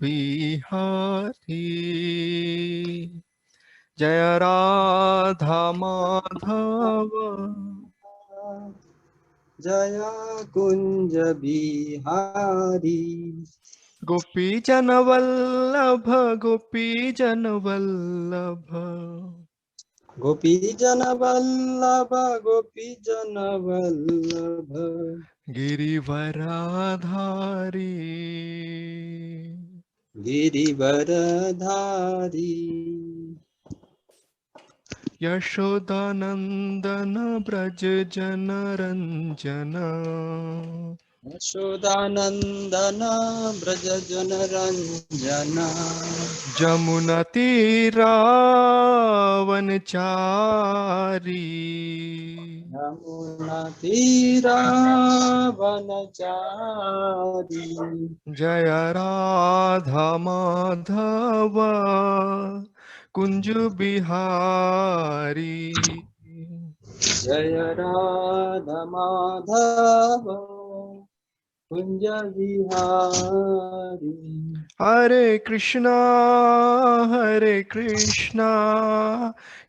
बिहारी जय राधा माधव जय कुंज बिहारी गोपी जन वल्लभ गोपी जन वल्लभ गोपी जन वल्लभ गोपी जन वल्लभ गिरिवराधारी गिरिवरधारी यशोदानंदन ब्रज जन रंजन यशोदानंदन ब्रज जन रंजन जमुना तीरावनचारी यमुना तीरा वनचारी जय राधा माधव कुंज बिहारी जय राधा माधव कुंज बिहारी हरे कृष्णा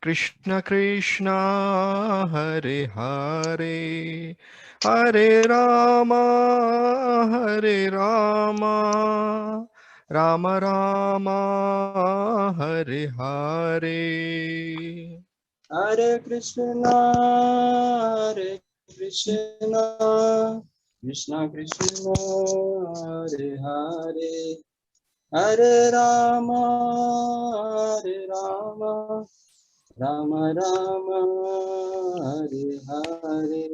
कृष्ण कृष्णा हरे हरे हरे रामा राम राम हरे हरे हरे कृष्णा कृष्ण कृष्ण हरे हरे हरे राम राम राम हरे हरे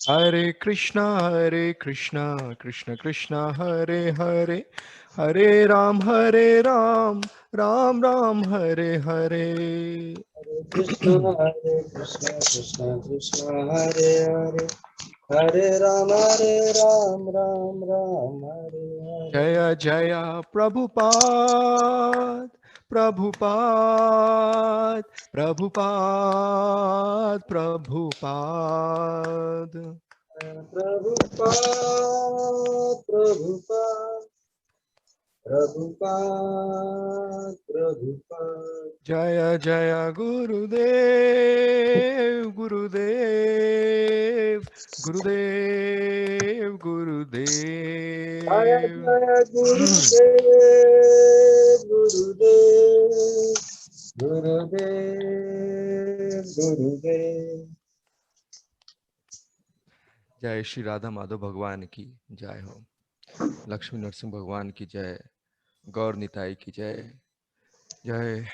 हरे कृष्णा कृष्ण कृष्ण हरे हरे हरे राम राम राम हरे हरे कृष्ण कृष्ण कृष्ण हरे हरे हरे राम राम हरे हरे जय जय प्रभुपाद प्रभुपाद प्रभुपाद प्रभुपाद प्रभुपाद प्रभुपाद जय जय गुरुदेव गुरुदेव गुरुदेव जय गुरुदेव जय गुरुदेव गुरुदेव जय श्री राधा माधव भगवान की जय हो। लक्ष्मी नरसिंह भगवान की जय। गौर निताई की जय। जय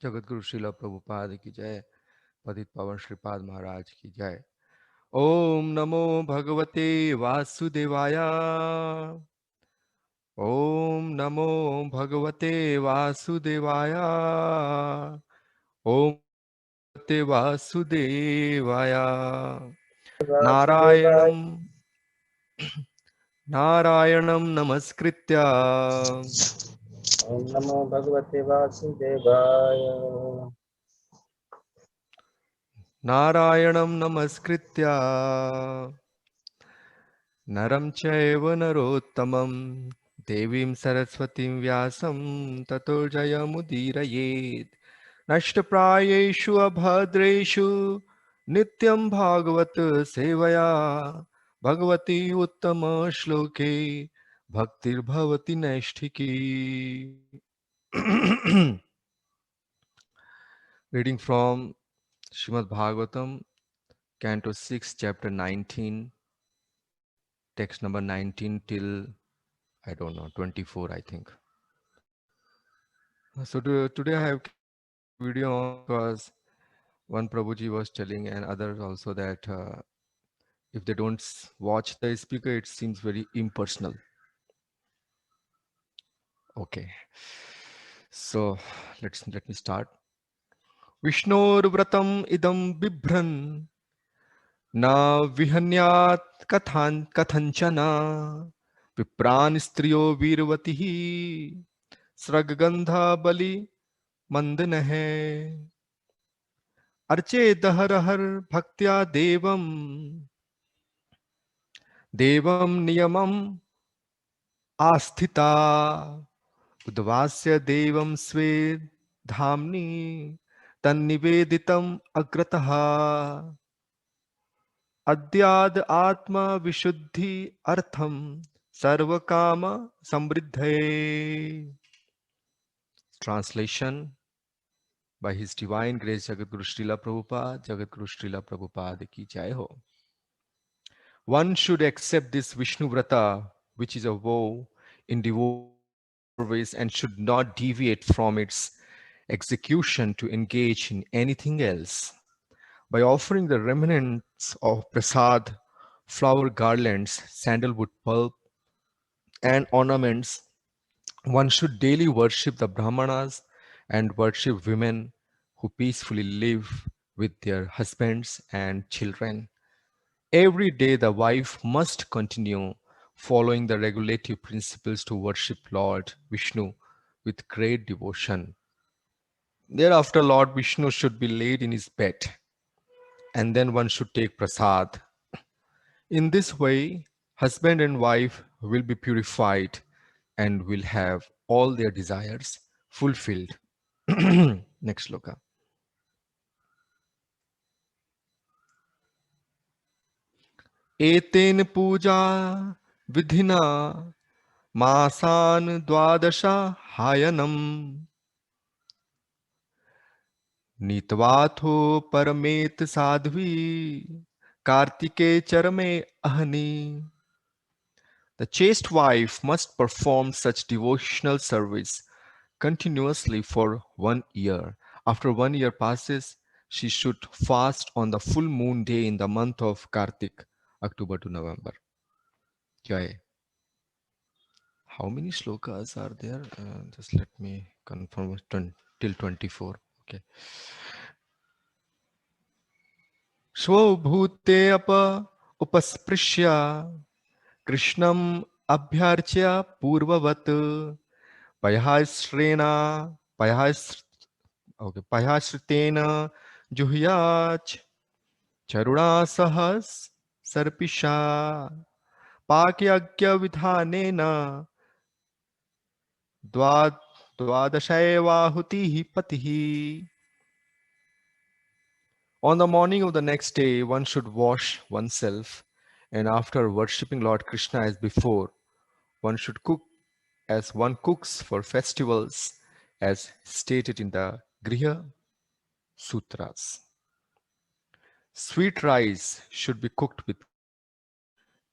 जगत गुरु श्रील प्रभुपाद की जय। पतित पावन श्रीपाद महाराज की जय। ओम नमो भगवते वासुदेवाय। ओम नमो भगवते वासुदेवाय। ओम भगवते वासुदेवाय। वासुदेवाय नारायणं नारायणं नमस्कृत्य ओम नमो भगवते वासुदेवाय नारायणं नमस्कृत्य नरं चैव नरोत्तमं देवीं सरस्वतीं व्यासं ततो जयमुदीरयेत्। नष्टप्रायेषु अभद्रेषु नित्यं भागवत सेवया भगवती उत्तम श्लोके भक्तिर्भवति नैष्ठिकी। Reading from Srimad Bhagavatam, Canto 6, Chapter 19, text number 19 till, I don't know, 24, I think. So today I have video on because one Prabhuji was telling and others also that if they don't watch the speaker, it seems very impersonal. Okay. So let me start. Vishnor idam bibhran na vihanyat kathanchana विप्रान स्त्रियो वीरवती ही स्रगगंधा बलि मंदन है अर्चे दहरहर भक्त्या देवम देवम नियमम आस्थिता उद्वास्य देवं स्वे धाम्नि तन्निवेदितम् अग्रतः अद्याद आत्मा विशुद्धि अर्थम सर्वकाम समृद्धये. Translation by His Divine Grace Jagadguru Srila Prabhupada. Jagadguru Srila Prabhupada ki jai ho. One should accept this Vishnu Vrata, which is a vow in devotional service, and should not deviate from its execution to engage in anything else. By offering the remnants of prasad, flower garlands, sandalwood pulp, and ornaments, one should daily worship the Brahmanas and worship women who peacefully live with their husbands and children. Every day, the wife must continue following the regulative principles to worship Lord Vishnu with great devotion. Thereafter, Lord Vishnu should be laid in his bed, and then one should take prasad. In this way, husband and wife will be purified and will have all their desires fulfilled. Next sloka. Eten puja vidhina masan dwadasha hayanam nitvatho paramet sadhvi kartike charame ahani. The chaste wife must perform such devotional service continuously for 1 year. After 1 year passes, she should fast on the full moon day in the month of Kartik, October to November. Jai. How many shlokas are there? Just let me confirm till 24. Okay. Svabhute apa upasprisya Krishnam abhyarchya purvavat payasrena payas okay payasritena juhyach charuna sahas sarpisha pakyagya vidhanena dvad dvadashayvahuti patihi. On the morning of the next day, one should wash oneself, and after worshipping Lord Krishna as before, one should cook as one cooks for festivals, as stated in the Griha Sutras. Sweet rice should be cooked with ghee,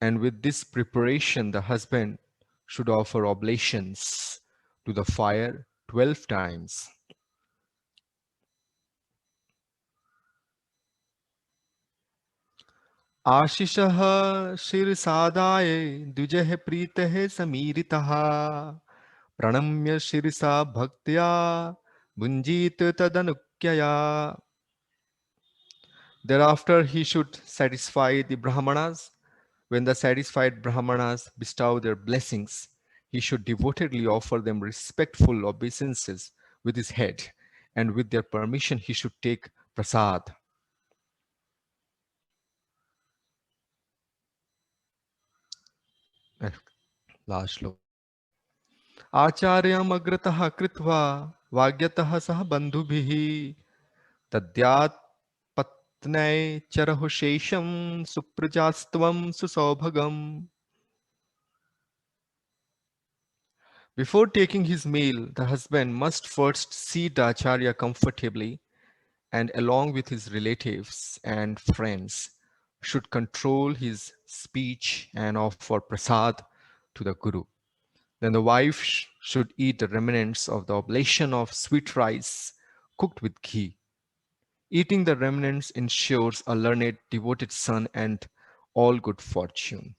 and with this preparation, the husband should offer oblations to the fire 12 times. आशीषः शिरसादाय द्विजः प्रीतः समीरितः प्रणम्य शिरसा भक्त्या भुञ्जीत तदनुज्ञया. Thereafter he should satisfy the Brahmanas. When the satisfied Brahmanas bestow their blessings, he should devotedly offer them respectful obeisances with his head, and with their permission he should take prasad. Last shloka. आचार्यम् अग्रतः कृत्वा वाग्यतः सह बन्धुभिः तद्यात् पत्न्यै चरहु शेषं सुप्रजास्त्वं सुसौभगम्. Before taking his meal, the husband must first seat the acharya comfortably, and along with his relatives and friends should control his speech and offer prasad to the Guru. Then the wife should eat the remnants of the oblation of sweet rice cooked with ghee. Eating the remnants ensures a learned, devoted son and all good fortune.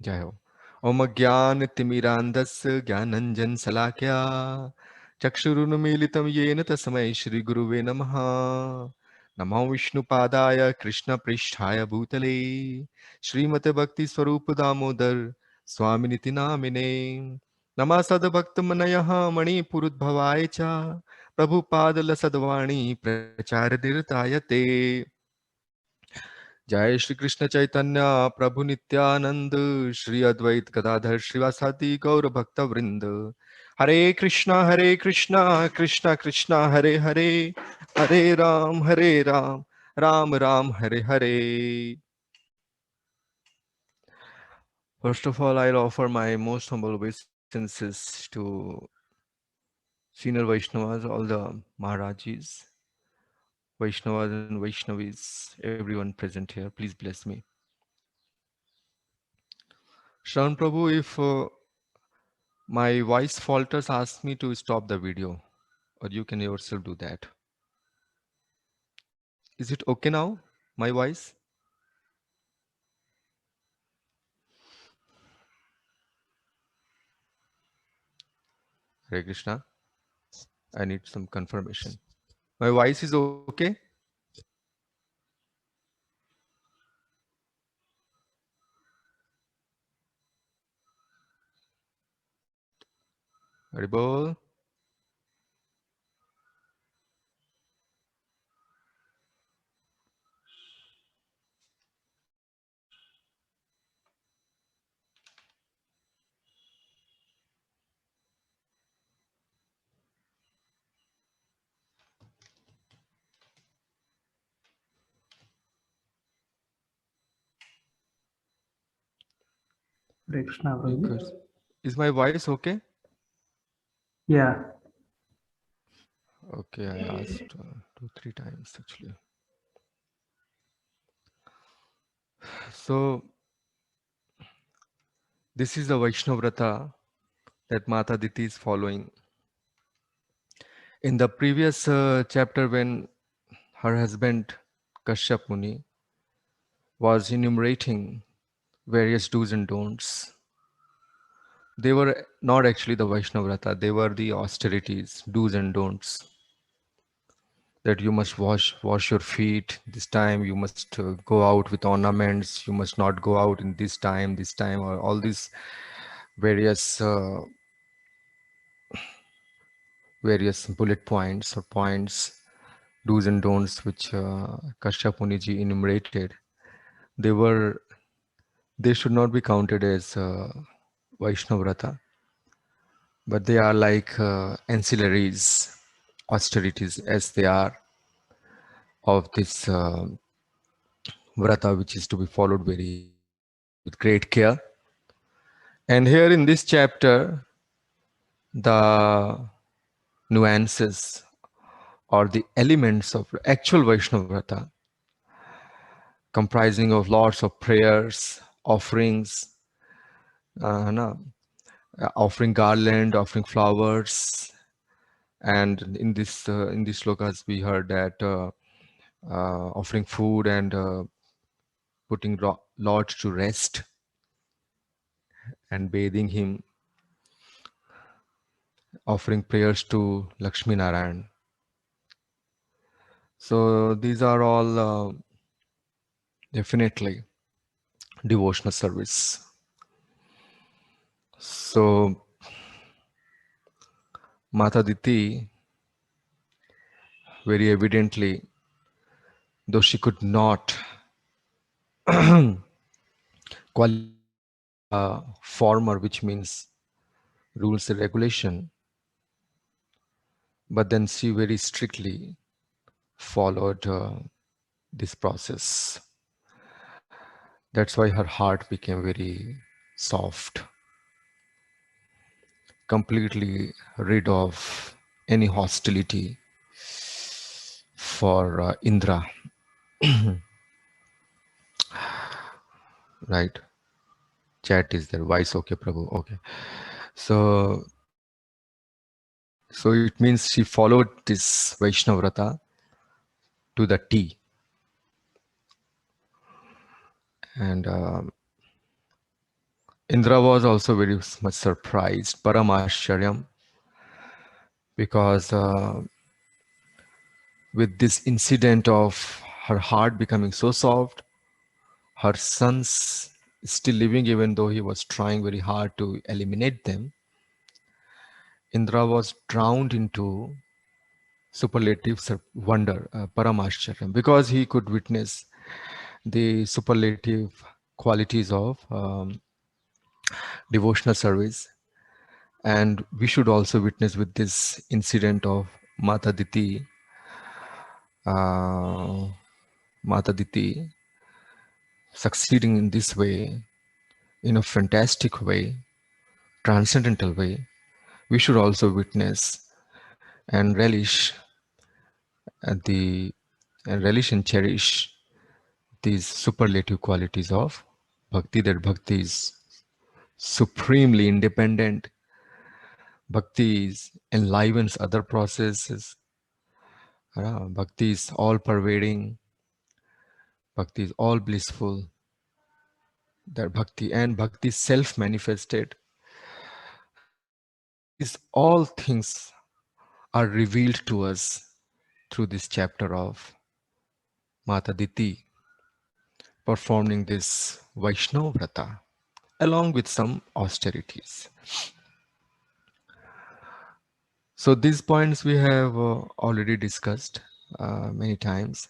Jai Ho. Om Gyan Timirandas Gyananjan Salakya Chakshurunmilitam Yena Tasmai Shri Guruve Namaha. Namo Vishnu Padaya Krishna Pristhaya Bhutale Srimate Bhakti Swarup Damodar Swaminiti Namine Namasad Bhaktamanayaha Mani Purudbhavaya Cha Prabhupada Lasadvani Prachara Dirtayate. जय श्री कृष्ण चैतन्य प्रभु नित्यानंद श्री अद्वैत गदाधर श्रीवासादि गौर भक्त वृंद हरे Krishna Krishna Krishna Hare Hare Hare Ram Ram Ram Hare Hare. First of all, I'll offer my most humble obeisances to senior Vaishnavas, all the Maharajis, Vaishnavas and Vaishnavis, everyone present here. Please bless me. Shravan Prabhu, if my voice falters, ask me to stop the video, or you can yourself do that. Is it okay now, my voice? Hare Krishna. I need some confirmation. My voice is okay? Haribol. Hare Krishna, Prabhu. Is my voice okay? Yeah. Okay, I asked 2-3 times actually. So, this is the Vaishnava Vrata that Mata Diti is following. In the previous chapter, when her husband Kashyap Muni was enumerating various do's and don'ts, they were not actually the Vaishnava Vrata, they were the austerities, do's and don'ts. That you must wash your feet this time, you must go out with ornaments, you must not go out in this time, or all these various bullet points or points, do's and don'ts, which Kashyap Muni ji enumerated. They should not be counted as Vaishnava Vrata, but they are like ancillaries, austerities, as they are of this Vrata, which is to be followed with great care. And here in this chapter, the nuances or the elements of actual Vaishnava Vrata, comprising of lots of prayers, offerings, offering garland, offering flowers, and in these slokas we heard that offering food and putting Lord to rest and bathing him, offering prayers to Lakshmi Narayan. So these are all definitely devotional service. So Mata Diti, very evidently, though she could not qualify former, which means rules and regulation, but then she very strictly followed this process. That's why her heart became very soft, completely rid of any hostility for Indra. Right? Chat is there. Voice okay, Prabhu. Okay. So it means she followed this Vaishnava Vrata to the T. And Indra was also very much surprised, Paramashcharyam, because with this incident of her heart becoming so soft, her sons still living even though he was trying very hard to eliminate them, Indra was drowned into superlative wonder, Paramashcharyam, because he could witness the superlative qualities of devotional service. And we should also witness with this incident of Mata Diti, uh, Mata Diti succeeding in this way, in a fantastic way, transcendental way. We should also witness and relish at the and relish and cherish these superlative qualities of bhakti, that bhakti is supremely independent. Bhakti enlivens other processes. Bhakti is all pervading. Bhakti is all blissful. That bhakti and bhakti self-manifested. These all things are revealed to us through this chapter of Mata Diti, performing this Vaishnava Vrata, along with some austerities. So these points we have already discussed many times.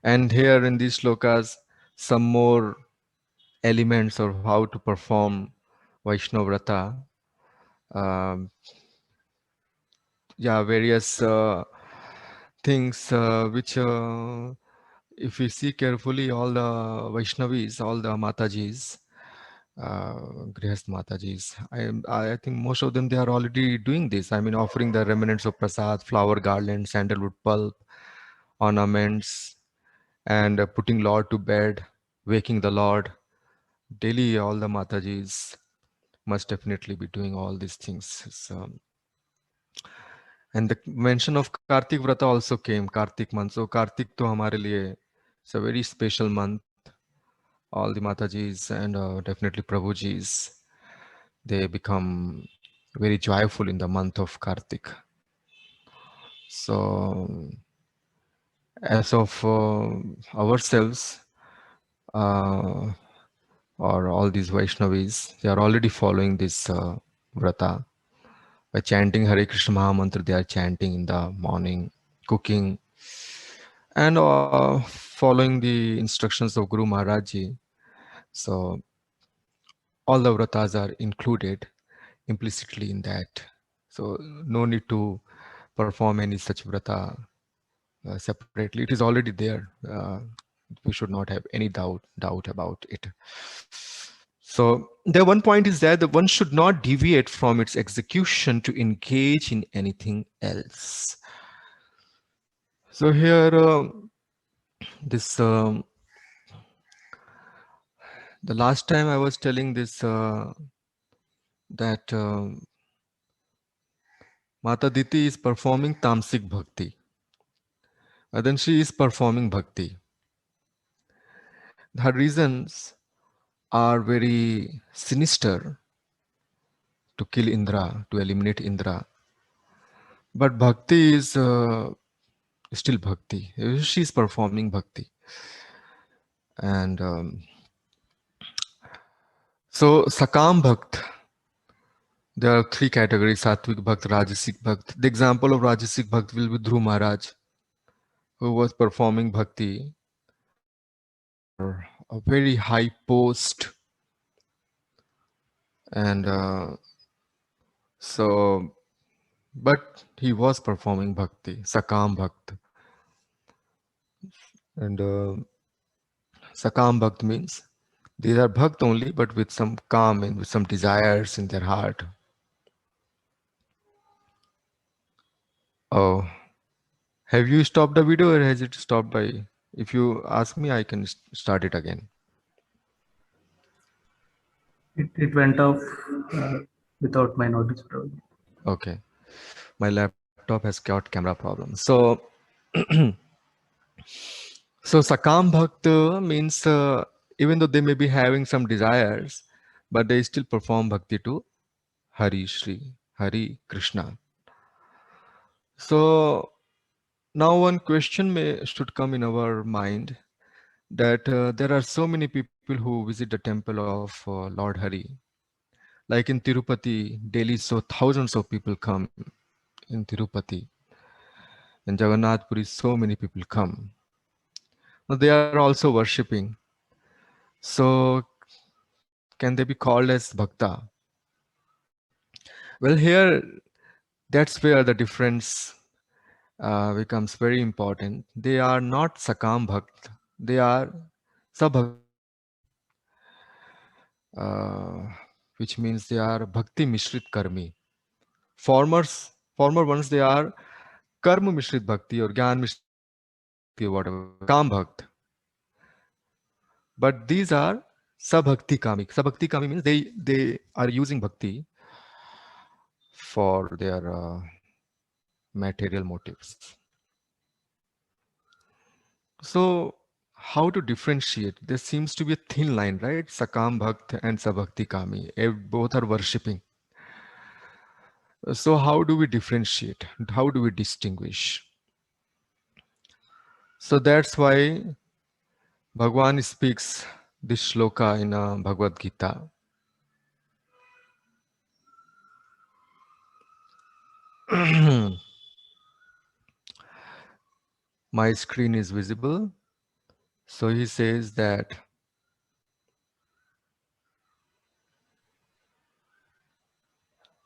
And here in these shlokas, some more elements of how to perform Vaishnava Vrata. Um, various things which, if we see carefully, all the Vaishnavis, all the Matajis, Grihast Matajis, I think most of them, they are already doing this. I mean, offering the remnants of prasad, flower garlands, sandalwood pulp, ornaments, and putting Lord to bed, waking the Lord. Daily, all the Matajis must definitely be doing all these things. So, and the mention of Kartik Vrata also came, Kartik month. So Kartik to hamare liye, it's a very special month. All the Matajis and definitely Prabhujis, they become very joyful in the month of Kartik. So as of ourselves, uh, or all these Vaishnavis, they are already following this Vrata. By chanting Hare Krishna Mahamantra, they are chanting in the morning, cooking, and following the instructions of Guru Maharaj Ji. So all the vratas are included implicitly in that. So no need to perform any such vrata separately. It is already there. We should not have any doubt about it. So the one point is that the one should not deviate from its execution to engage in anything else. So here, this the last time I was telling this that Mata Diti is performing tamsik bhakti. Then she is performing bhakti. Her reasons are very sinister to kill Indra, to eliminate Indra. But bhakti is still bhakti. She is performing bhakti. And so Sakam Bhakt, there are three categories: Sattvic Bhakt, Rajasic Bhakt. The example of Rajasic Bhakt will be Dhruv Maharaj, who was performing bhakti for a very high post. And so, but he was performing bhakti, Sakam Bhakt. And Sakam Bhakt means these are Bhakt only, but with some calm and with some desires in their heart. Oh, have you stopped the video or has it stopped by? If you ask me, I can start it again. It went off without my notice, probably. Okay. My laptop has got camera problems. So, so Sakam Bhakt means even though they may be having some desires, but they still perform bhakti to Hari Shri, Hari Krishna. So now one question should come in our mind that there are so many people who visit the temple of Lord Hari. Like in Tirupati, daily so thousands of people come in Tirupati. In Jagannath Puri, so many people come. They are also worshipping. So can they be called as bhakta? Well, here that's where the difference becomes very important. They are not sakam bhakt, they are sabhakti bhakt, uh, which means they are bhakti mishrit karmi. Former ones, they are karma mishrit bhakti or gyan mishrit bhakti or bhakti bhakti or whatever, sakam bhakt. But these are sabhakti kami. Sabhakti kami means they are using bhakti for their material motives. So, how to differentiate? There seems to be a thin line, right? Sakam Bhakt and Sabhakti Kami. Both are worshipping. So, how do we differentiate? How do we distinguish? So, that's why Bhagwan speaks this shloka in Bhagavad Gita. My screen is visible. So, he says that,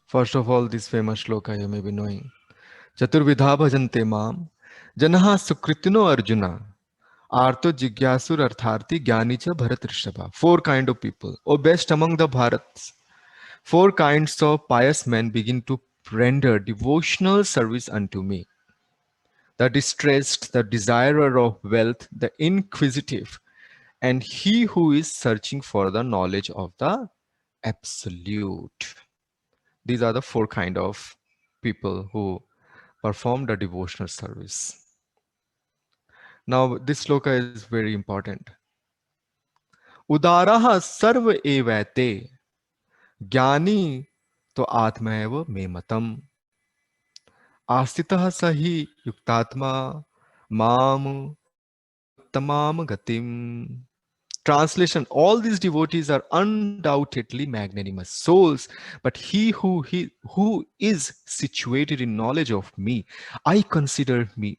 first of all, this famous shloka you may be knowing. Chaturvidha bhajante mam janaha sukritino arjuna Arto Jigyasur Artharti Gyanicha Bharat Rishabha. Four kind of people. O best among the Bharats. Four kinds of pious men begin to render devotional service unto me. The distressed, the desirer of wealth, the inquisitive, and he who is searching for the knowledge of the absolute. These are the four kind of people who perform the devotional service. Now, this sloka is very important. उदारः सर्व एवैते ज्ञानी तो आत्मैव मे मतम आस्थितः स हि युक्तात्मा माम अनुत्तमाम गतिम. Translation: all these devotees are undoubtedly magnanimous souls, but who is situated in knowledge of me, I consider me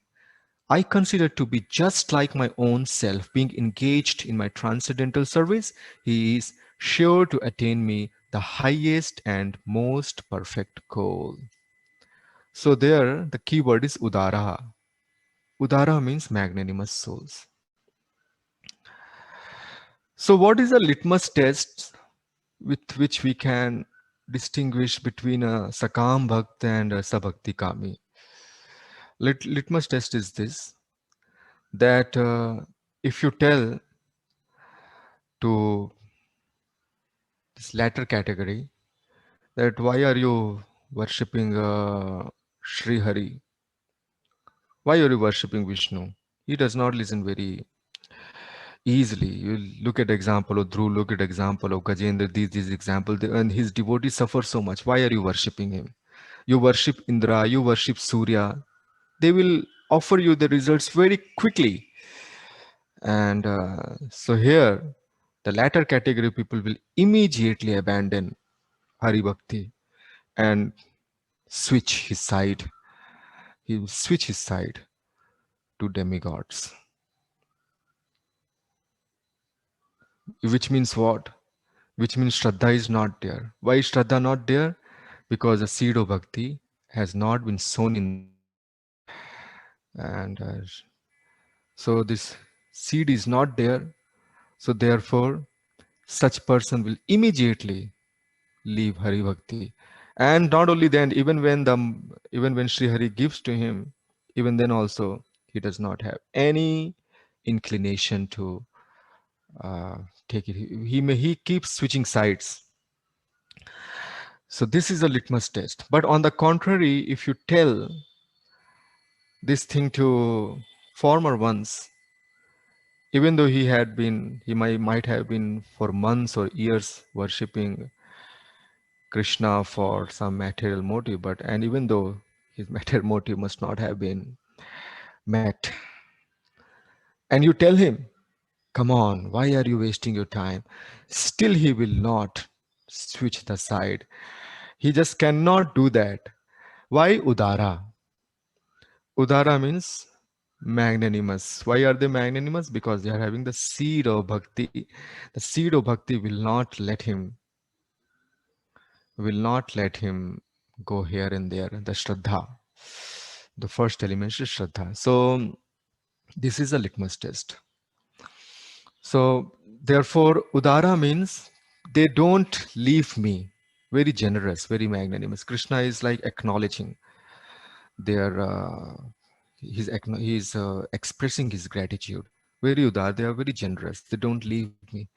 I consider to be just like my own self. Being engaged in my transcendental service, he is sure to attain me the highest and most perfect goal. So there, the key word is udara. Udara means magnanimous souls. So what is a litmus test with which we can distinguish between a sakam bhakt and a sabhakti kami? Litmus test is this, that if you tell to this latter category, that why are you worshipping Sri Hari? Why are you worshipping Vishnu? He does not listen very easily. You look at example of Dhruv, look at example of Gajendra, these examples, and his devotees suffer so much. Why are you worshipping him? You worship Indra, you worship Surya. They will offer you the results very quickly. And so here, the latter category people will immediately abandon Hari Bhakti and switch his side. He will switch his side to demigods. Which means what? Which means Shraddha is not there. Why is Shraddha not there? Because the seed of Bhakti has not been sown in them. And so this seed is not there. So therefore, such person will immediately leave Hari Bhakti. And not only then, even when Sri Hari gives to him, even then also he does not have any inclination to uh, take it. He keeps switching sides. So this is a litmus test. But on the contrary, if you tell this thing to former ones, even though he might have been for months or years worshipping Krishna for some material motive, and even though his material motive must not have been met, and you tell him, come on, why are you wasting your time? Still he will not switch the side. He just cannot do that. Why udara? Udara means Magnanimous. Why are they magnanimous? Because they are having the seed of bhakti. The seed of bhakti will not let him go here and there. The Shraddha. The first element is Shraddha. So this is a litmus test. So therefore, Udara means they don't leave me. Very generous, very magnanimous. Krishna is like acknowledging their, he's expressing his gratitude. Very Udar, they are very generous. They don't leave me.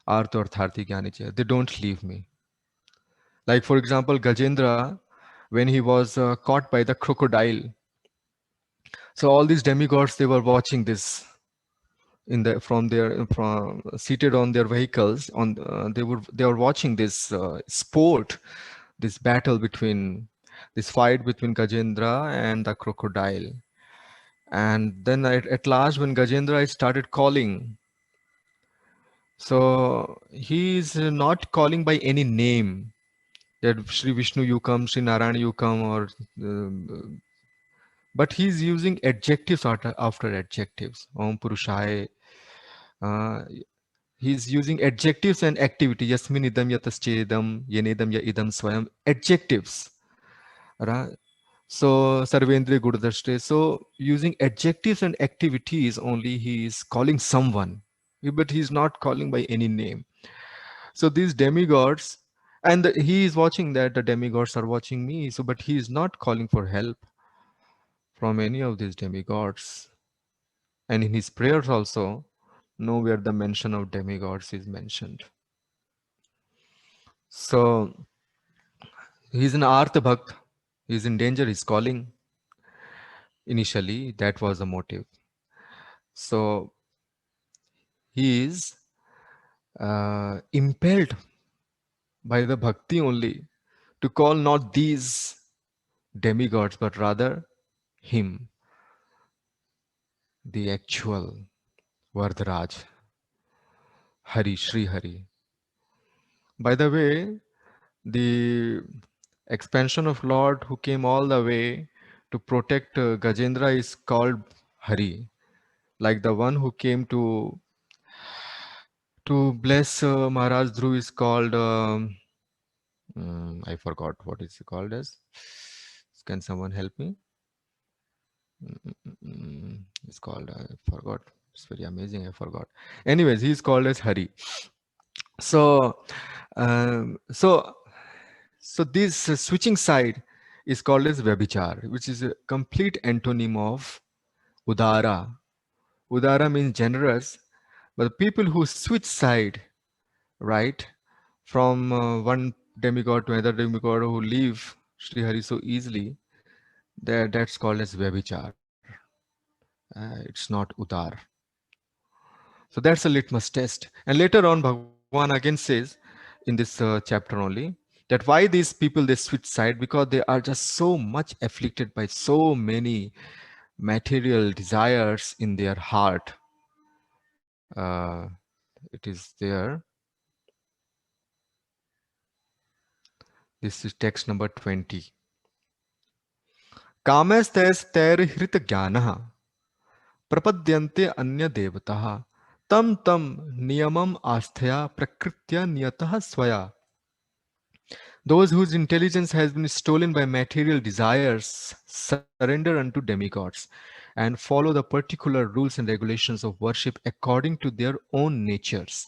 Artha or Tharthi Gyanicha, they don't leave me. Like for example, Gajendra, when he was caught by the crocodile. So all these demigods, they were watching this in the from seated on their vehicles. They were watching this sport, this battle between this fight between Gajendra and the crocodile. And then at last, when Gajendra started calling, so he is not calling by any name. That Sri Vishnu you come, Sri Narayana you come, or but he's using adjectives after adjectives. Om Purushaya. Uh, he's using adjectives and activity. Yasmin idam yataschedam, yenedam ya idam swayam. Adjectives. Right? So Sarvendra Gurudashte. So using adjectives and activities only, he is calling someone, but he's not calling by any name. So these demigods, and he is watching that the demigods are watching me. So, but he is not calling for help from any of these demigods. And in his prayers also, nowhere the mention of demigods is mentioned. So he's an Artha Bhakt. He's in danger. He's calling. Initially, that was the motive. So he is impelled by the bhakti only to call not these demigods, but rather him, the actual Vardharaj, Hari, Sri Hari. By the way, the expansion of Lord who came all the way to protect Gajendra is called Hari. Like the one who came to bless Maharaj Dhruv is called, I forgot what is it called as. Can someone help me? It's called, I forgot. It's very amazing, I forgot. Anyways, he's called as Hari. So, um, so, so this switching side is called as Vyabichar, which is a complete antonym of Udara. Udara means generous, but the people who switch side, right, from one demigod to another demigod, who leave Sri Hari so easily, that's called as Vyabichar. It's not Udar. So that's a litmus test. And later on, Bhagwan again says in this chapter only that why these people they switch side, because they are just so much afflicted by so many material desires in their heart. It is there. This is text number 20. Kamestes hrit jnanah प्रपद्यन्ते अन्य देवताः तम तम नियमम आस्थया प्रकृत्या नियतः स्वया. Those whose intelligence has been stolen by material desires surrender unto demigods and follow the particular rules and regulations of worship according to their own natures.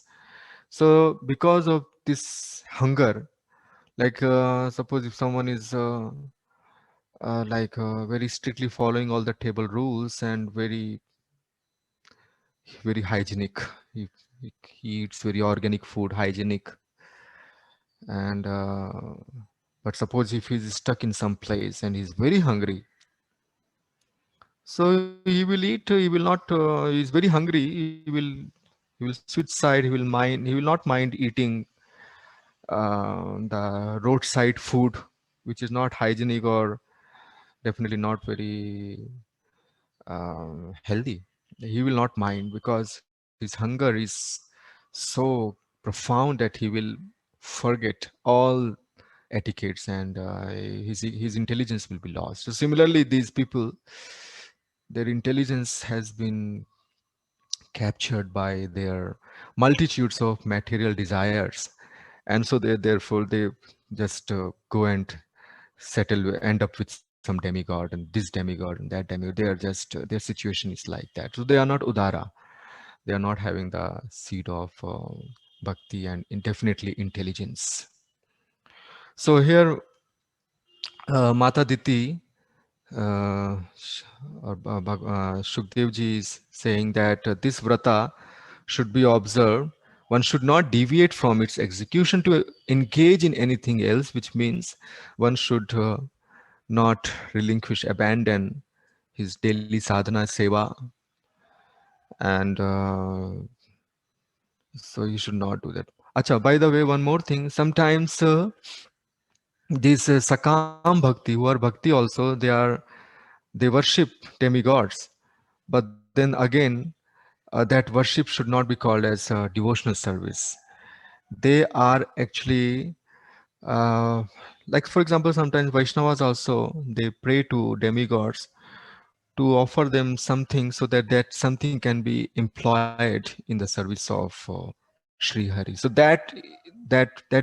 So because of this hunger, like suppose if someone is very strictly following all the table rules and very hygienic. He eats very organic food, hygienic, and but suppose if he's stuck in some place and he's very hungry, so he will eat. He will not. He's very hungry. He will switch side. He will mind. He will not mind eating the roadside food, which is not hygienic or definitely not very healthy. He will not mind because his hunger is so profound that he will forget all etiquettes and his intelligence will be lost. So similarly, these people their intelligence has been captured by their multitudes of material desires, and so therefore they just go and end up with some demigod and this demigod and that demigod. They are just their situation is like that, so they are not udara, they are not having the seed of bhakti and indefinitely intelligence. So here Mata Diti Sh- Shukdev ji is saying that this vrata should be observed. One should not deviate from its execution to engage in anything else, which means one should not relinquish, abandon his daily sadhana seva, and so you should not do that. Acha, by the way, one more thing. Sometimes these Sakam Bhakti, who are Bhakti also, they worship demigods. But then again, that worship should not be called as devotional service. They are actually, uh, like for example, sometimes Vaishnavas also, they pray to demigods to offer them something so that that something can be employed in the service of Sri Hari. So that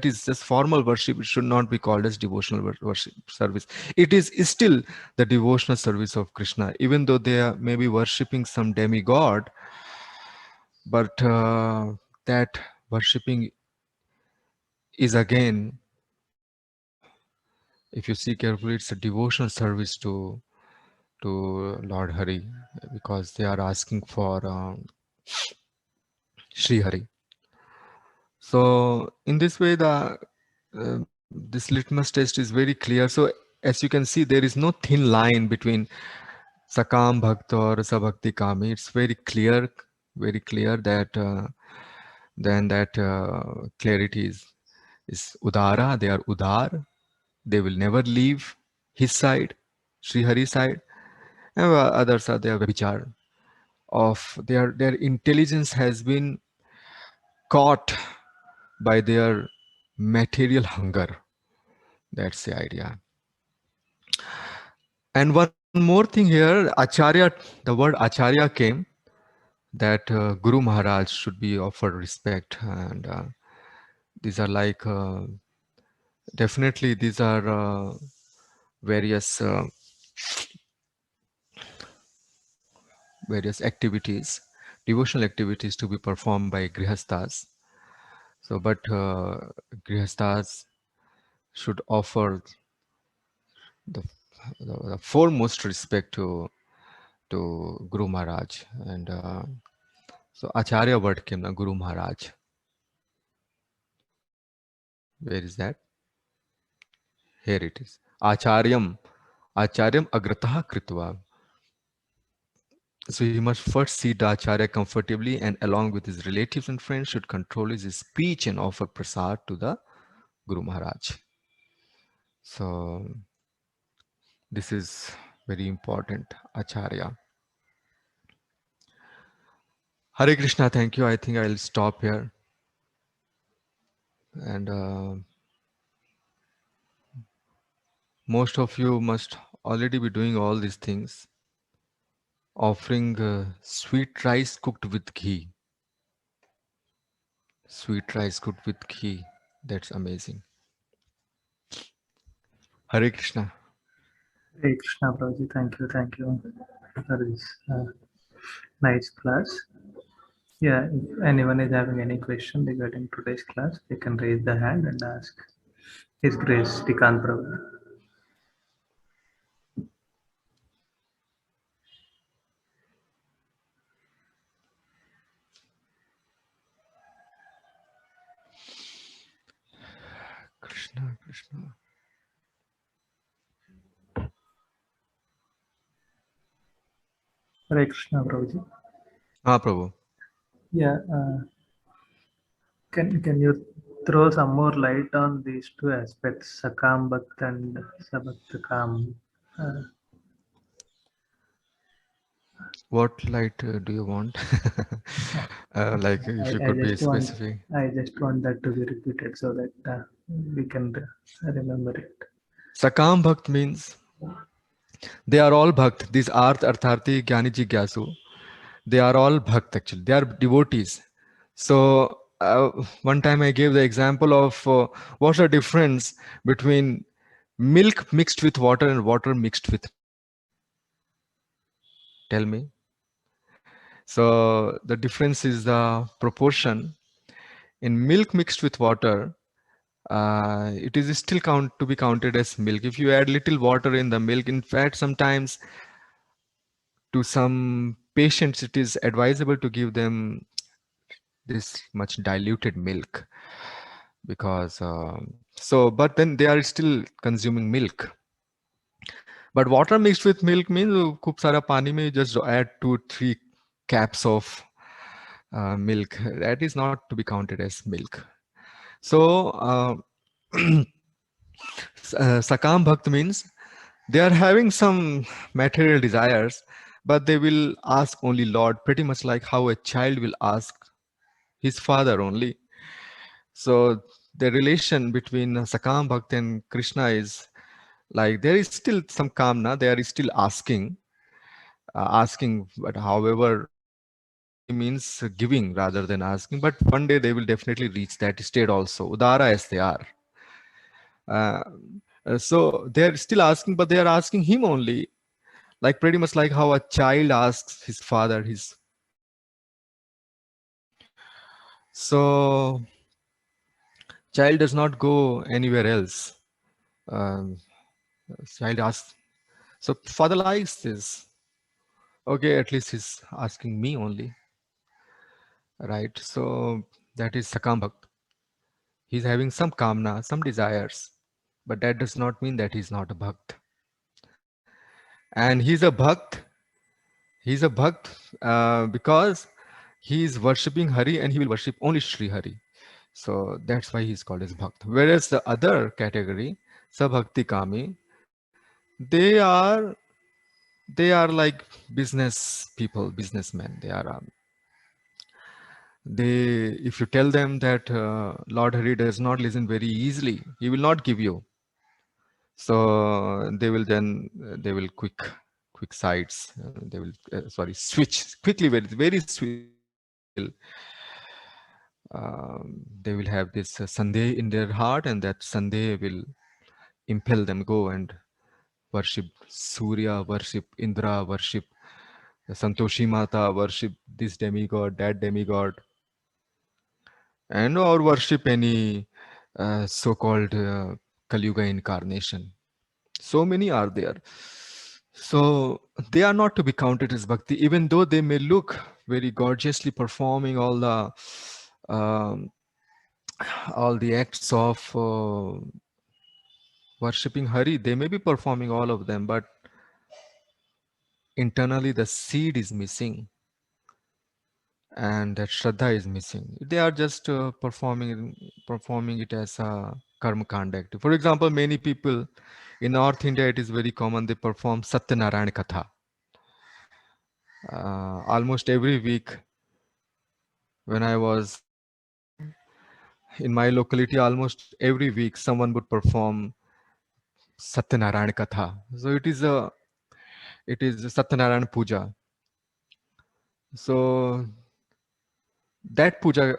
is just formal worship. It should not be called as devotional worship service. It is still the devotional service of Krishna, even though they are maybe worshipping some demigod, but that worshipping is again, if you see carefully, it's a devotional service to Lord Hari, because they are asking for Sri Hari. So in this way, this litmus test is very clear. So as you can see, there is no thin line between Sakam Bhakt or Sabhakti Kami. It's very clear that then that clarity is Udara. They are Udar. They will never leave his side, Sri Hari's side. And others are their Vyabichar. Of their intelligence has been caught by their material hunger. That's the idea. And one more thing here, Acharya, the word Acharya came, that Guru Maharaj should be offered respect. And these are like, definitely these are various various activities, devotional activities to be performed by Grihasthas. So, but Grihasthas should offer the, the foremost respect to Guru Maharaj. And so Acharya word came, na, Guru Maharaj. Where is that? Here it is. Acharyam agrataha kritva. So he must first seat the Acharya comfortably, and along with his relatives and friends should control his speech and offer prasad to the Guru Maharaj. So this is very important, Acharya. Hare Krishna, thank you. I think I'll stop here. And most of you must already be doing all these things, offering sweet rice cooked with ghee. Sweet rice cooked with ghee. That's amazing. Hare Krishna. Hey Krishna Prabhuji, thank you for this nice class. Yeah, if anyone is having any question regarding today's class, they can raise the hand and ask His Grace Tikant Prabhu. Krishna, Krishna. Hare Krishna Prabhuji. Ah, Prabhu. Yeah, can you throw some more light on these two aspects, Sakam Bhakt and Sabhaktakam? What light do you want? Like if you I could be just want specific. that to be repeated so that we can remember it. Sakam Bhakt means They are all bhakt. These Arth, Artharthi, Jnani, Jigyasu, they are all bhakt actually. They are devotees. So one time I gave the example of what's the difference between milk mixed with water and water mixed with milk. Tell me. So the difference is the proportion. In milk mixed with water, it is still to be counted as milk. If you add little water in the milk, in fact, sometimes to some patients, it is advisable to give them this much diluted milk because but then they are still consuming milk. But water mixed with milk means खूप सारा पानी में just add 2-3 caps of milk. That is not to be counted as milk. So Sakam Bhakt means they are having some material desires, but they will ask only Lord, pretty much like how a child will ask his father only. So the relation between Sakam Bhakt and Krishna is like there is still some kamna, they are still asking, but however, bhakti means giving rather than asking. But one day they will definitely reach that state also, udara as they are. Uh, so they are still asking, but they are asking him only, like pretty much like how a child asks his father, his. So child does not go anywhere else. Um, child asks. So father likes this. Okay, at least he's asking me only, right? So that is Sakam Bhakt. He's having some kamna, some desires, but that does not mean that he's not a Bhakt. And he's a Bhakt. He's a Bhakt because he is worshipping Hari and he will worship only Sri Hari. So that's why he's called as Bhakt. Whereas the other category, Sabhakti Kami, they are they are like business people, businessmen. They are they if you tell them that Lord Hari does not listen very easily, he will not give you. So they will then they will quick sides. They will sorry switch quickly, very swiftly. They will have this Sandeh in their heart, and that Sandeh will impel them go and worship Surya, worship Indra, worship Santoshi Mata, worship this demigod, that demigod, and or worship any so-called Kali Yuga incarnation. So many are there. So they are not to be counted as bhakti, even though they may look very gorgeously performing um, all the acts of worshipping Hari. They may be performing all of them, but internally the seed is missing, and that Shraddha is missing. They are just performing it as a karma conduct. For example, many people in North India, it is very common, they perform Satyanarayana Katha. Almost every week when I was in my locality, almost every week someone would perform Satyanarayana Katha. So it is Satyanarayana Puja. So that puja,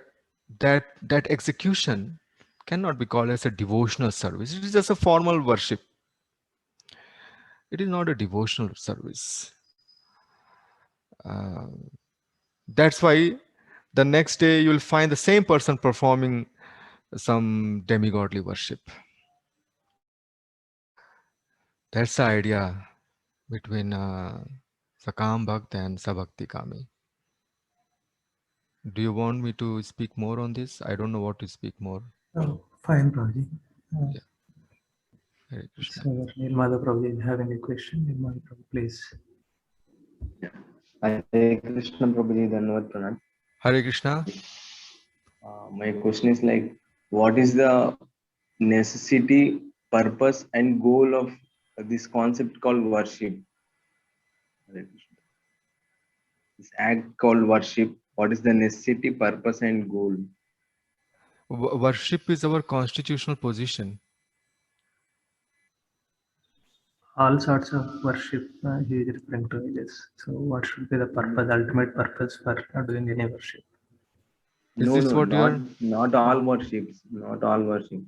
that execution cannot be called as a devotional service. It is just a formal worship. It is not a devotional service. Uh, that's why the next day you will find the same person performing some demigodly worship. That's the idea between Sakam Bhakt and Sabhakti Kami. Do you want me to speak more on this? I don't know what to speak more. Oh, fine, Prabhuji. Yeah. Hare Krishna. So, Nirmala Prabhuji, you have any question? Nirmala Prabhuji, please. Hare Krishna Prabhuji, Dhanavad Pranam. Hare Krishna. My question is like, what is the necessity, purpose, and goal of this concept called worship? Hare Krishna. This act called worship. What is the necessity, purpose, and goal? Worship is our constitutional position. all sorts of worship he is referring to, I guess. So what should be the purpose, ultimate purpose for doing any worship? Is No, this no, what you are? not all worships, not all worship.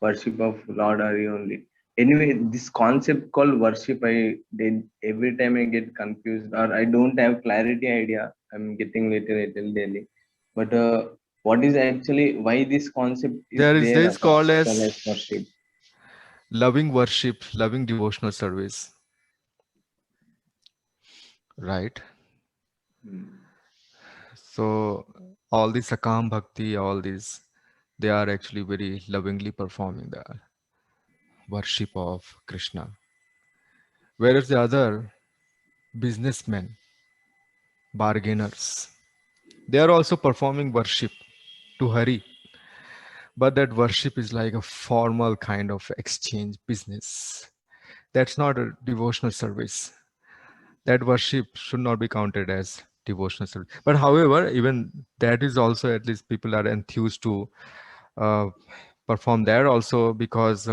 Worship of Lord Hari only. Anyway, this concept called worship, I did every time I get confused or I don't have clarity idea. I'm getting little daily. But what is actually why this concept is There there is called called as as worship? loving worship, loving devotional service, right? Hmm. So all the Sakam Bhakti, all these, they are actually very lovingly performing the worship of Krishna. Whereas the other businessmen, bargainers, they are also performing worship to Hari, but that worship is like a formal kind of exchange business. That's not a devotional service. That worship should not be counted as devotional service. But however, even that is also, at least people are enthused to uh, perform there also, because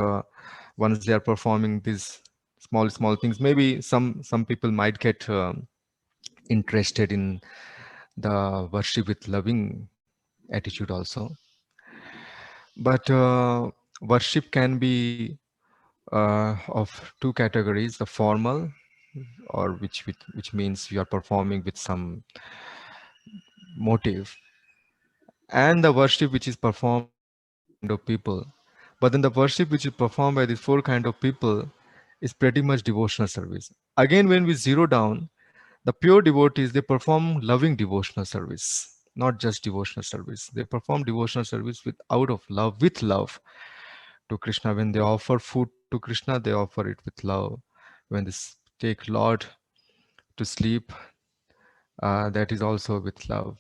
once they are performing these small things, maybe some people might get interested in the worship with loving attitude also. But worship can be of two categories: the formal, or which means you are performing with some motive, and the worship which is performed by these four kind of people. But then the worship which is performed by these four kind of people is pretty much devotional service. Again, when we zero down, the pure devotees, they perform loving devotional service, not just devotional service. They perform devotional service with out of love, with love to Krishna. When they offer food to Krishna, they offer it with love. When they take Lord to sleep, that is also with love.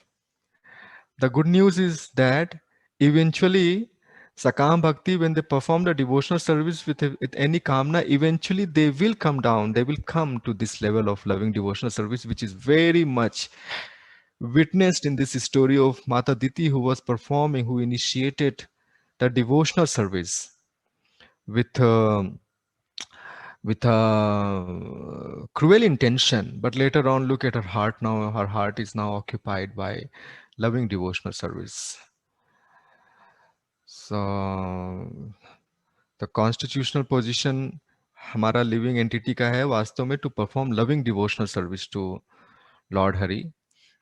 The good news is that eventually Sakam Bhakti, when they perform the devotional service with any kamna, eventually they will come down, they will come to this level of loving devotional service, which is very much witnessed in this story of Mata Diti, who was performing, who initiated the devotional service with with a cruel intention, but later on, look at her heart now. Her heart is now occupied by loving devotional service. So the constitutional position हमारा living entity का है वास्तव में to perform loving devotional service to Lord Hari.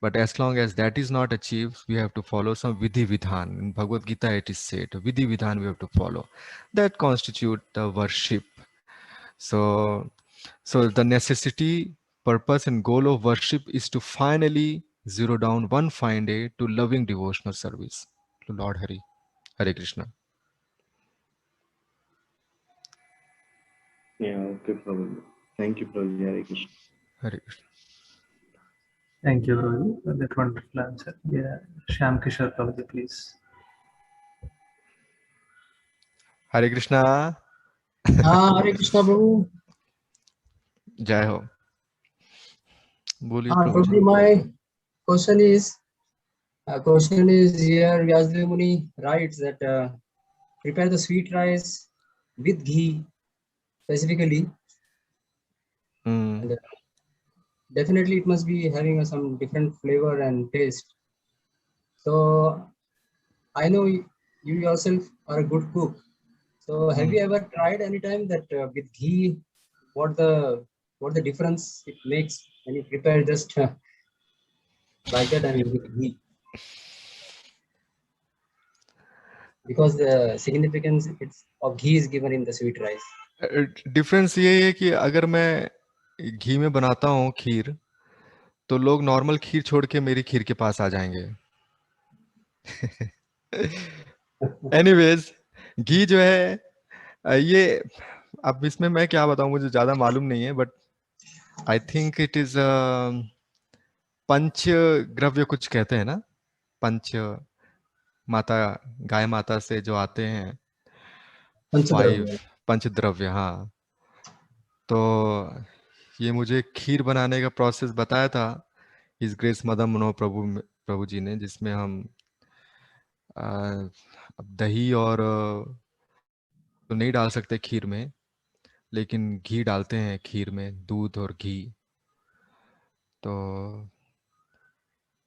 But as long as that is not achieved, we have to follow some vidhi vidhan. In Bhagavad Gita, it is said, vidhi vidhan we have to follow. That constitute the worship. So, so the necessity, purpose, and goal of worship is to finally zero down one fine day to loving devotional service to Lord Hari. Hare Krishna. Yeah, okay, Prabhu. Thank you, Prabhu. Hare Krishna. Hare Krishna. Thank you, Prabhuji, for that wonderful answer. Yeah, Shyam Kishore Prabhuji, please. Hare Krishna. Hare Krishna Prabhu. जय हो बोलिए प्रभु जी Prabhuji, my question is here. Vyasdev Muni writes that prepare the sweet rice with ghee specifically, and definitely it must be having some different flavor and taste. So I know you yourself are a good cook. So have you ever tried any time that with ghee, what the difference it makes when you prepare just like that and with ghee? Because the significance of ghee is given in the sweet rice. Difference ये है कि अगर मैं घी में बनाता हूँ खीर तो लोग नॉर्मल खीर छोड़ के मेरी खीर के पास आ जाएंगे एनीवेज घी जो है ये अब इसमें मैं क्या बताऊं मुझे ज्यादा मालूम नहीं है but I think it is पंच द्रव्य कुछ कहते हैं ना पंच माता गाय माता से जो आते हैं 5 Panchadravya. पंचद्रव्य हाँ तो ये मुझे खीर बनाने का प्रोसेस बताया था इस ग्रेस मदन मनोहर प्रभु जी ने जिसमें हम अब दही और तो नहीं डाल सकते खीर में लेकिन घी डालते हैं खीर में, दूध और घी। तो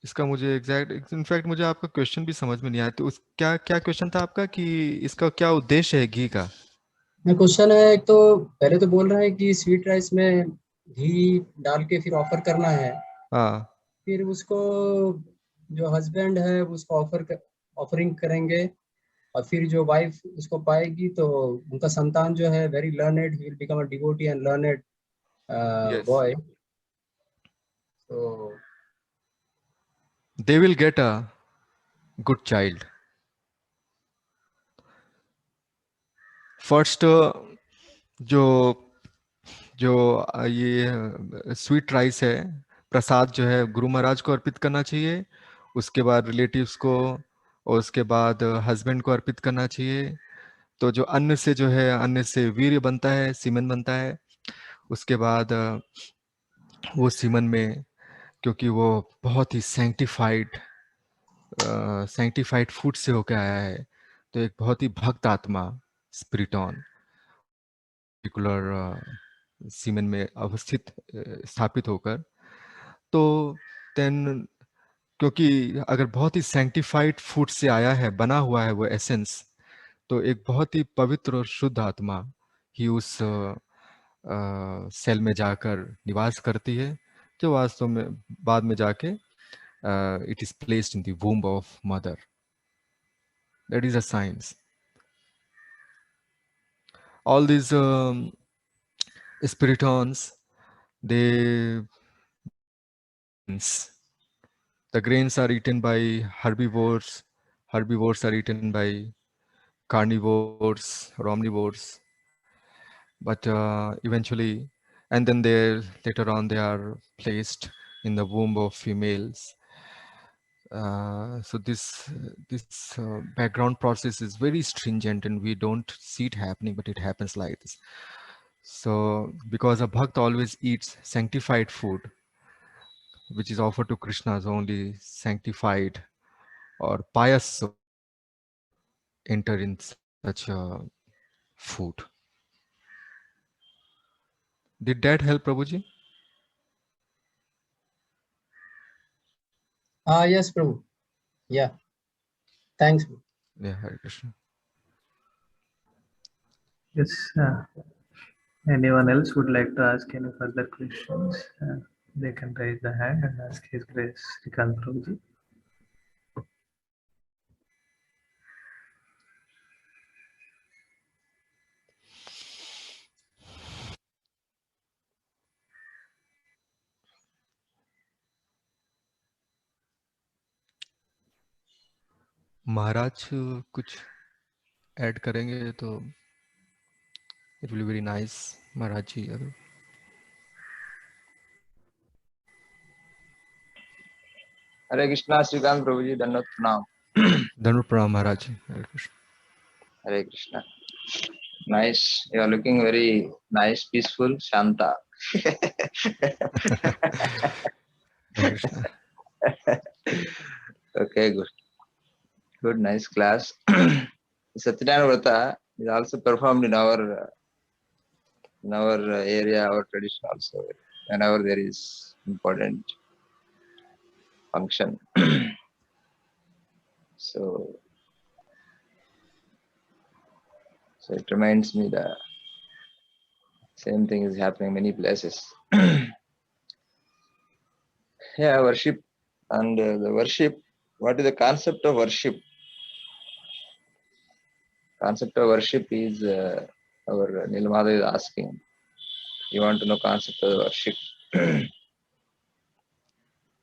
इसका मुझे इनफैक्ट मुझे आपका क्वेश्चन भी समझ में नहीं आया। तो उस क्या क्या क्वेश्चन था आपका कि इसका क्या उद्देश्य है घी का? क्वेश्चन है, एक तो पहले तो बोल रहा है कि स्वीट राइस में घी डाल के फिर ऑफर करना है, हाँ, फिर उसको जो हस्बैंड है उसको ऑफरिंग करेंगे, और फिर जो वाइफ उसको पाएगी तो उनका संतान जो है very learned, he will become a devotee and learned yes, boy. तो they will get a good child. First जो जो ये स्वीट राइस है, प्रसाद जो है गुरु महाराज को अर्पित करना चाहिए, उसके बाद रिलेटिव्स को, और उसके बाद हस्बैंड को अर्पित करना चाहिए। तो जो अन्न से जो है, अन्न से वीर्य बनता है, सीमन बनता है। उसके बाद वो सीमन में, क्योंकि वो बहुत ही सैंक्टिफाइड फूड से होकर आया है, तो एक बहुत ही भक्त आत्मा, स्पिरिटॉन, पर्टिकुलर सीमन में अवस्थित स्थापित होकर, तो देन, क्योंकि अगर बहुत ही सैंक्टिफाइड फूड से आया है, बना हुआ है वो एसेंस, तो एक बहुत ही पवित्र और शुद्ध आत्मा ही उस सेल में जाकर निवास करती है, जो वास्तव में बाद में जाके it is placed in the womb of mother. That is a science. All these spiritons, they the grains are eaten by herbivores. Herbivores are eaten by carnivores or omnivores. But eventually, and then they later on they are placed in the womb of females. So this background process is very stringent, and we don't see it happening, but it happens like this. So because a bhakt always eats sanctified food, which is offered to Krishna, is only sanctified or pious soul enter in such a food. Did that help, Prabhuji? yes Prabhu, yeah, thanks. Yeah, Hare Krishna. Yes. Anyone else would like to ask any further questions? They can raise the hand and ask His Grace Srikant Prabhuji. Maharaj कुछ add करेंगे तो it will be very nice. Maharaj ji, अगर हरे कृष्णा। श्रीकांत प्रभु जी, दंडवत प्रणाम। धनुष प्रणाम महाराज जी। हरे कृष्ण। हरे Krishna. Nice, you are looking very nice, peaceful, Shanta. Hare Krishna. Okay, good, nice class. Satyanarayana Vrata is also performed in our area, our tradition also, whenever there is important function. So it reminds me the same thing is happening many places. Yeah, worship. And the worship, what is the concept of worship? Concept of worship is our Nilmada is asking. You want to know concept of worship?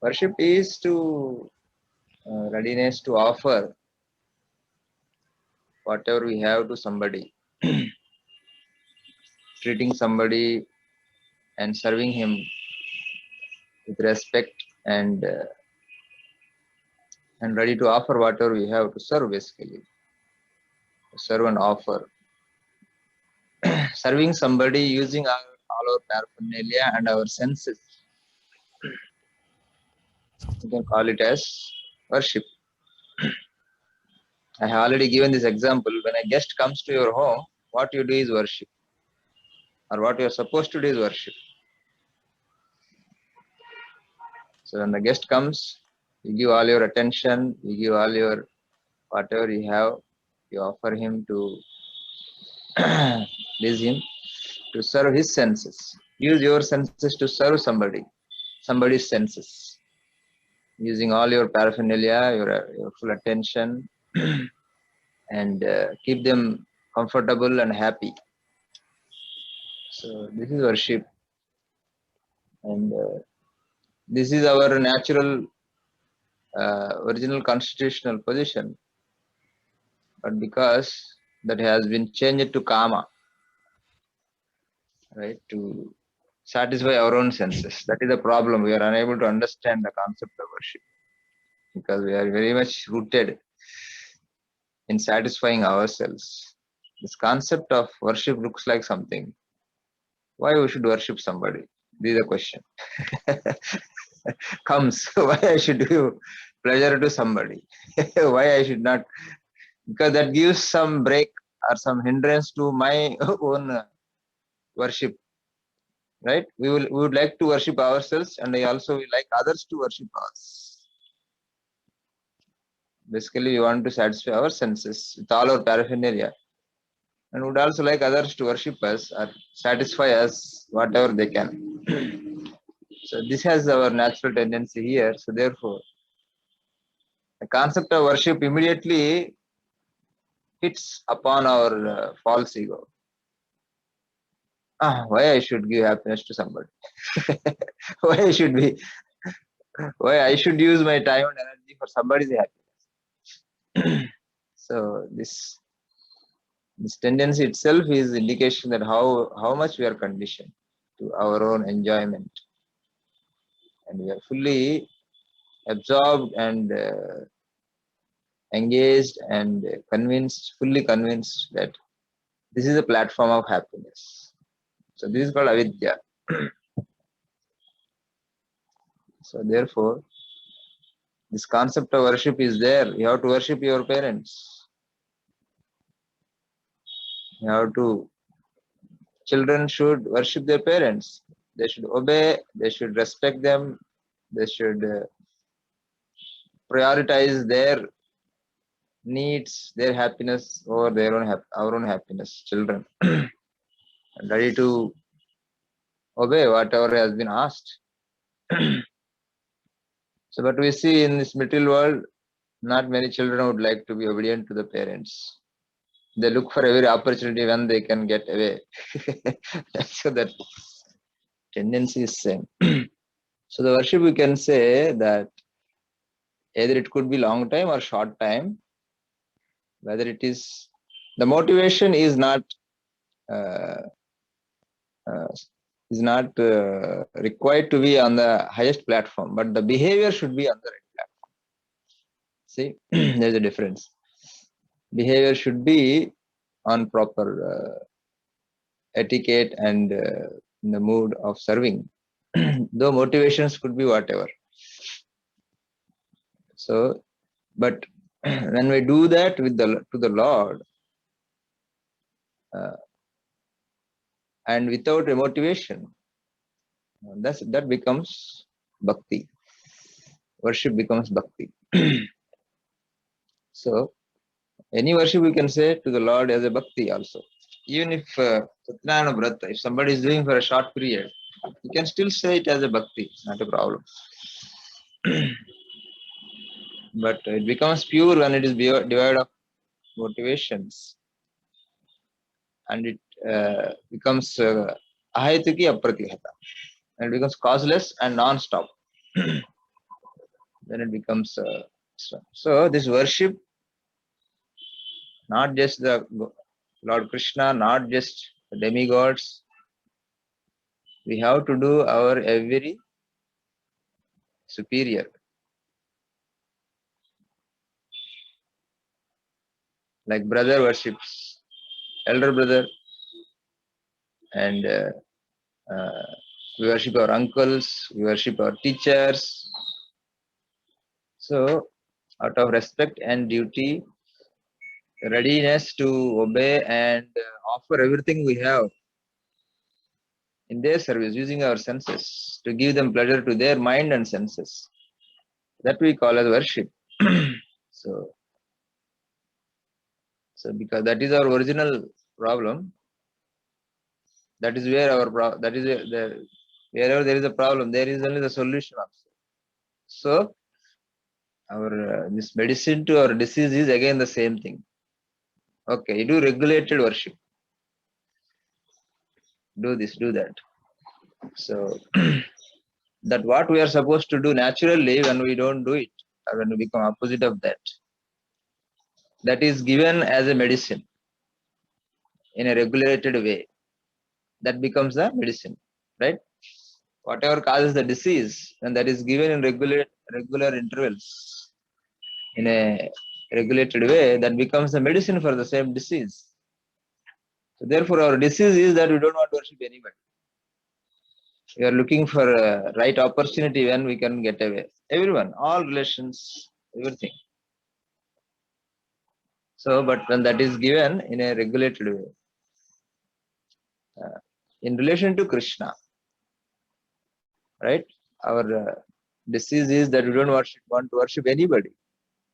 Worship is to readiness to offer whatever we have to somebody, treating somebody and serving him with respect and ready to offer whatever we have to serve, basically. Serve and offer. Serving somebody using all our paraphernalia and our senses. You can call it as worship. I have already given this example. When a guest comes to your home, what you do is worship. or what you are supposed to do is worship. So when the guest comes, you give all your attention, you give all your whatever you have, you offer him to please him, to serve his senses. Use your senses to serve somebody's senses. Using all your paraphernalia, your full attention, and keep them comfortable and happy. So this is worship, and this is our natural, original constitutional position. But because that has been changed to kama, right, to satisfy our own senses, that is the problem. We are unable to understand the concept of worship because we are very much rooted in satisfying ourselves. This concept of worship looks like something. Why we should worship somebody? This is the question. Comes. Why I should do pleasure to somebody? Why I should not? Because that gives some break or some hindrance to my own worship. Right? We would like to worship ourselves, and I also would like others to worship us. Basically, we want to satisfy our senses with all our paraphernalia, and would also like others to worship us or satisfy us whatever they can. So this has our natural tendency here. So therefore, the concept of worship immediately hits upon our false ego. Why I should give happiness to somebody? Why I should use my time and energy for somebody's happiness? So this tendency itself is indication that how much we are conditioned to our own enjoyment, and we are fully absorbed and engaged and fully convinced that this is a platform of happiness. So this is called avidya. So therefore, this concept of worship is there. You have to worship your parents. Children should worship their parents. They should obey, they should respect them, they should prioritize their needs, their happiness over our own happiness. Children ready to obey whatever has been asked. So, but we see in this material world, not many children would like to be obedient to the parents. They look for every opportunity when they can get away. So that tendency is same. So the worship, we can say that either it could be long time or short time. Whether it is, the motivation is not required to be on the highest platform, but the behavior should be on the right platform. See, there's a difference. Behavior should be on proper etiquette and in the mood of serving. Though motivations could be whatever. So, but when we do that to the Lord, and without a motivation, that becomes bhakti. Worship becomes bhakti. So, any worship we can say to the Lord as a bhakti also. Even if Satyanarayana Vrata, if somebody is doing for a short period, you can still say it as a bhakti, not a problem. But it becomes pure when it is devoid of motivations, and it becomes ahayatuki apratihata, and it becomes causeless and non-stop. Then it becomes so this worship, not just the Lord Krishna, not just the demigods. We have to do our every superior. Like brother worships elder brother, and we worship our uncles, we worship our teachers. So, out of respect and duty, readiness to obey and offer everything we have in their service, using our senses to give them pleasure to their mind and senses. That we call as worship. So because that is our original problem, that is where our that is where wherever there is a problem, there is only the solution also. So our this medicine to our disease is again the same thing. Okay, you do regulated worship. Do this, do that. So that what we are supposed to do naturally, when we don't do it, or when we become opposite of that, that is given as a medicine in a regulated way. That becomes the medicine, right? Whatever causes the disease, and that is given in regular intervals, in a regulated way, that becomes the medicine for the same disease. So therefore, our disease is that we don't want to worship anybody. We are looking for a right opportunity when we can get away. Everyone, all relations, everything. So, but when that is given in a regulated way, in relation to Krishna, right? Our disease is that we don't want to worship anybody.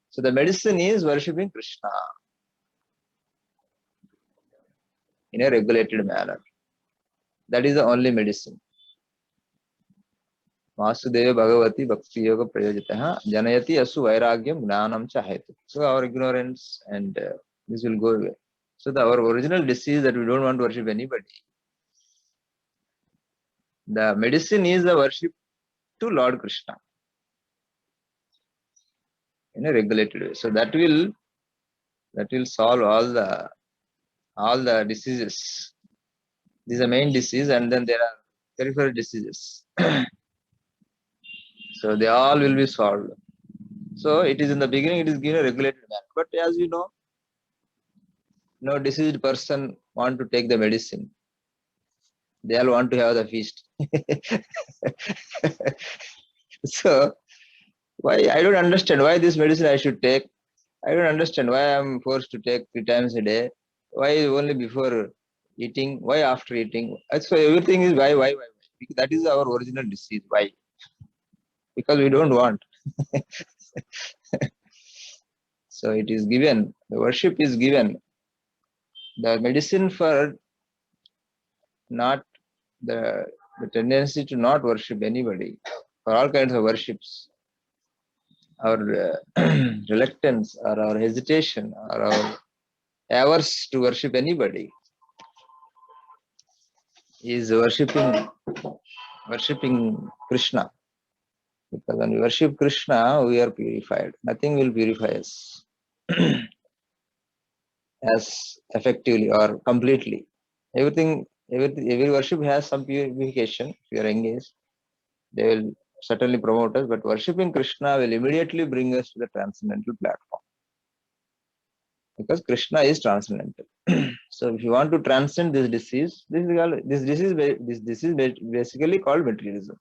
So the medicine is worshipping Krishna in a regulated manner. That is the only medicine. Vasudeva Bhagavati Bhakti Yoga Prayojitaha Janayati Asu Vairagyam Gnanam Chahetu. So our ignorance and this will go away. So our original disease that we don't want to worship anybody. The medicine is the worship to Lord Krishna in a regulated way. So that will solve all the diseases. This is the main disease, and then there are peripheral diseases. So they all will be solved. So it is in the beginning, it is given a regulated manner. But as you know, no diseased person want to take the medicine. They all want to have the feast. So why I don't understand why this medicine I should take. I don't understand why I'm forced to take 3 times a day. Why only before eating? Why after eating? So everything is why. Because that is our original disease. Why? Because we don't want. So it is given. The worship is given. The medicine for not the tendency to not worship anybody, for all kinds of worships, our reluctance or our hesitation or our averse to worship anybody is worshipping Krishna. Because when we worship Krishna, we are purified. Nothing will purify us as effectively or completely. Every worship has some purification. If you are engaged, they will certainly promote us, but worshipping Krishna will immediately bring us to the transcendental platform. Because Krishna is transcendental. So if you want to transcend this disease, this disease basically called materialism.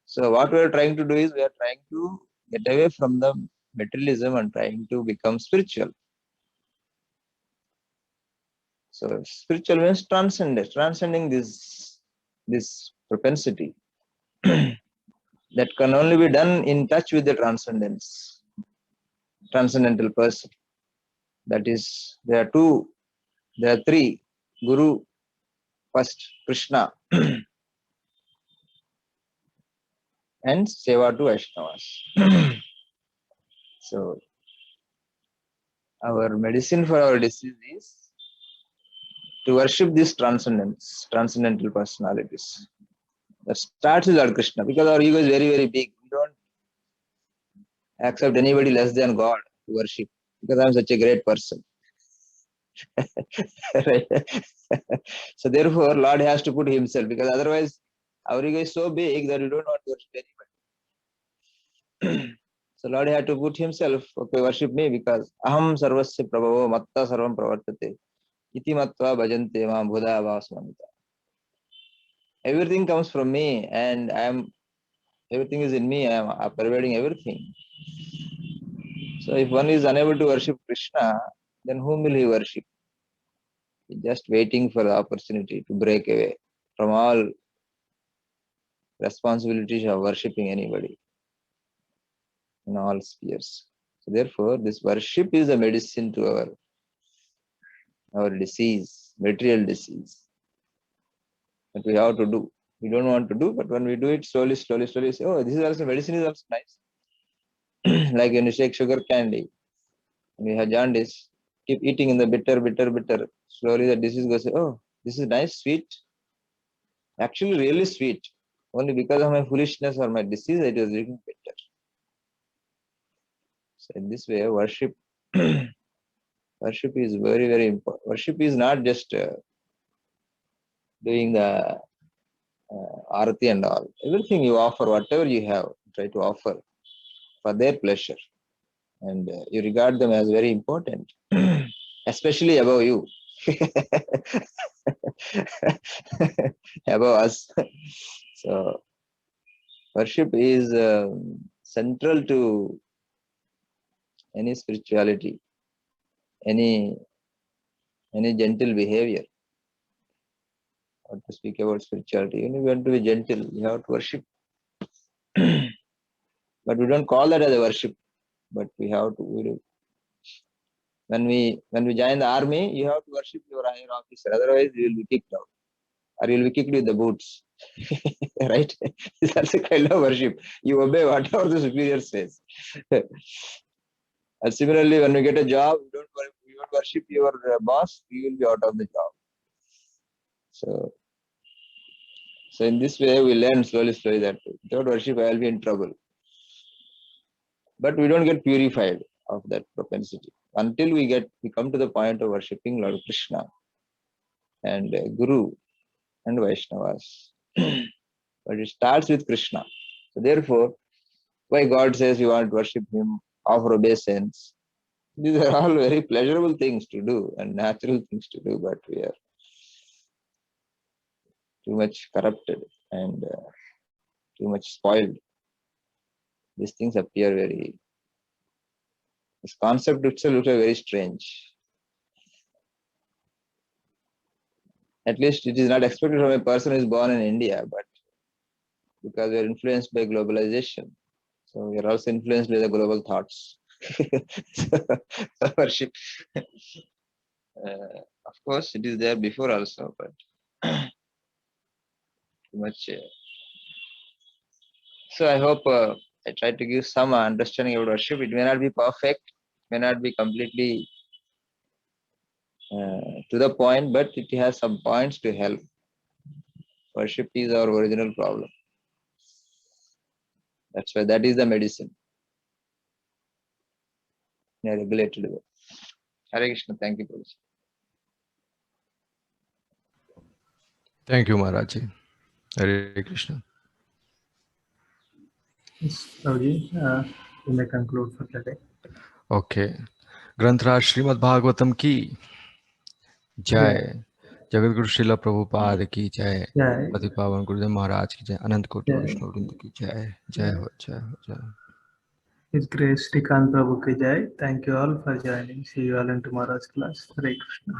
So what we are trying to do is we are trying to get away from the materialism and trying to become spiritual. So spiritual means transcending this propensity that can only be done in touch with the transcendental person. That is, there are 3: Guru, first Krishna, and Seva to Vaishnavas. So our medicine for our disease is to worship these transcendental personalities. That starts with Lord Krishna, because our ego is very, very big. We don't accept anybody less than God to worship, because I'm such a great person. Right? So therefore, Lord has to put himself, because otherwise our ego is so big that we don't want to worship anybody. So Lord had to put himself, okay, worship me, because aham sarvasya prabhavo matta sarvam pravartate iti matva bhajante ma bhuda vasmanita. Everything comes from me, and everything is in me. I am pervading everything. So if one is unable to worship Krishna, then whom will he worship? He's just waiting for the opportunity to break away. from all responsibilities of worshipping anybody in all spheres. So therefore, this worship is a medicine to our disease, material disease, that we have to do. We don't want to do, but when we do it slowly, slowly, say, oh, this is also medicine is also nice. Like when you take sugar candy, when you have jaundice, keep eating in the bitter. Slowly the disease goes, oh, this is nice, sweet. Actually, really sweet. Only because of my foolishness or my disease, it was drinking bitter. So in this way, worship is very, very important. Worship is not just doing the arati and all. Everything you offer, whatever you have, try to offer for their pleasure. And you regard them as very important, especially above you, above us. So worship is central to any spirituality, any gentle behavior. Or to speak about spirituality, you want to be gentle, you have to worship. But we don't call that as a worship. But we have to. We do. When we join the army, you have to worship your higher officer. Otherwise, you will be kicked out, or you will be kicked with the boots. Right? It's also kind of worship. You obey whatever the superior says. And similarly, when you get a job, you don't worship your boss, you will be out of the job. So in this way, we learn slowly that without worship, I will be in trouble. But we don't get purified of that propensity until we come to the point of worshipping Lord Krishna and Guru and Vaishnavas. But it starts with Krishna. So therefore, why God says you want to worship Him, offer obeisance. These are all very pleasurable things to do and natural things to do, but we are too much corrupted and too much spoiled. These things appear this concept itself looks very strange. At least it is not expected from a person who is born in India, but because we are influenced by globalization. So we are also influenced by the global thoughts. Worship. Of course, it is there before also, but too much. So I hope I try to give some understanding about worship. It may not be perfect, may not be completely to the point, but it has some points to help. Worship is our original problem. That's why that is the medicine. In a regulated way. Hare Krishna, thank you, Prabhuji. Thank you, Maharaji. Hare Krishna. Yes, Prabhuji, you may conclude for the day. Okay. Granthra Srimad Bhagavatam ki jai. Jagat Guru Srila Prabhupada की जय. पति पावन गुरुदेव महाराज की जय. अनंत कोटि वैष्णव वृंद की जय. जय हो, जय हो, जय हो. His Grace Srikant Prabhu ki jai. Thank you all for joining. See you all in tomorrow's class. Hare Krishna.